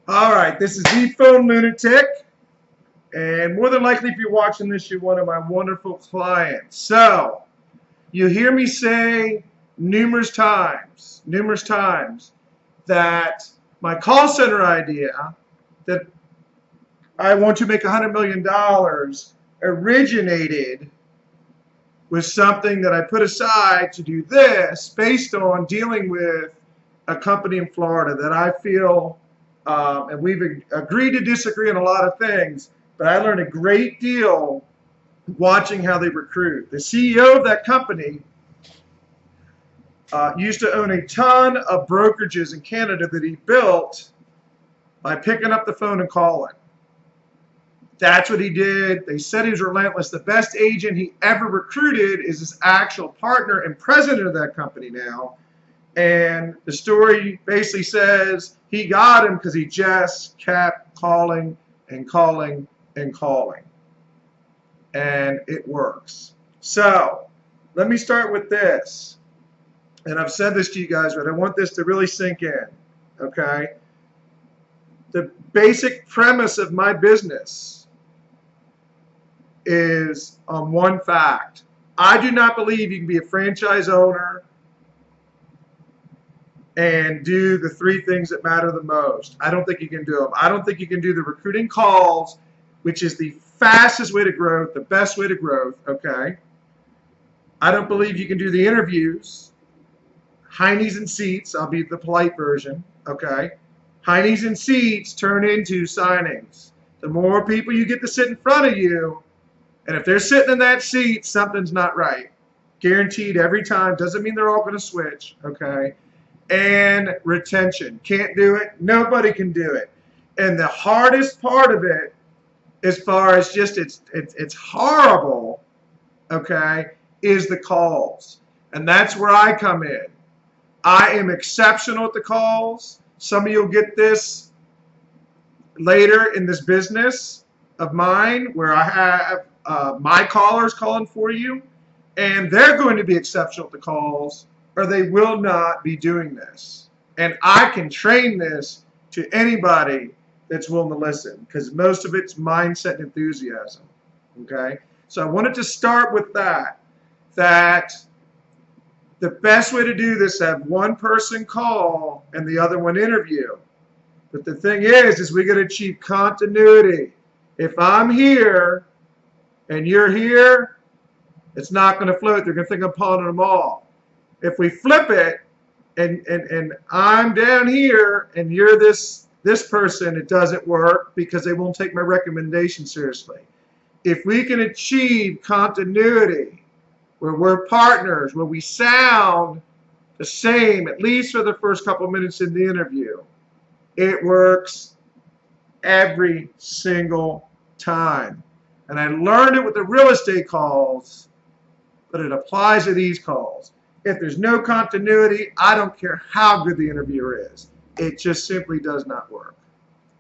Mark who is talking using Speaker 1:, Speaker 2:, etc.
Speaker 1: All right, this is the Phone Lunatic, and more than likely, if you're watching this, you're one of my wonderful clients. So, you hear me say numerous times, that my call center idea that I want to make $100 million originated with something that I put aside to do this based on dealing with a company in Florida that I feel, and we've agreed to disagree on a lot of things, but I learned a great deal watching how they recruit. The CEO of that company used to own a ton of brokerages in Canada that he built by picking up the phone and calling. That's what he did. They said he was relentless. The best agent he ever recruited is his actual partner and president of that company now. And the story basically says he got him because he just kept calling and calling and calling. And it works. So let me start with this. And I've said this to you guys, but I want this to really sink in. Okay? The basic premise of my business is on one fact. I do not believe you can be a franchise owner and do the three things that matter the most. I don't think you can do them. I don't think you can do the recruiting calls, which is the fastest way to growth, the best way to growth, okay? I don't believe you can do the interviews. High knees and seats, I'll be the polite version, okay? High knees and seats turn into signings. The more people you get to sit in front of you, and if they're sitting in that seat, something's not right. Guaranteed every time. Doesn't mean they're all going to switch, okay? And retention. Can't do it. Nobody can do it. And the hardest part of it, as far as just it's horrible, okay, is the calls. And that's where I come in. I am exceptional at the calls. Some of you will get this later in this business of mine where I have my callers calling for you, and they're going to be exceptional at the calls, or they will not be doing this. And I can train this to anybody that's willing to listen, because most of it's mindset and enthusiasm. Okay? So I wanted to start with that the best way to do this is have one person call and the other one interview. But the thing is we got to achieve continuity. If I'm here and you're here, it's not going to float. They're going to think I'm pawning them all. If we flip it and I'm down here and you're this person, it doesn't work because they won't take my recommendation seriously. If we can achieve continuity where we're partners, where we sound the same, at least for the first couple minutes in the interview, it works every single time. And I learned it with the real estate calls, but it applies to these calls. If there's no continuity, I don't care how good the interviewer is. It just simply does not work.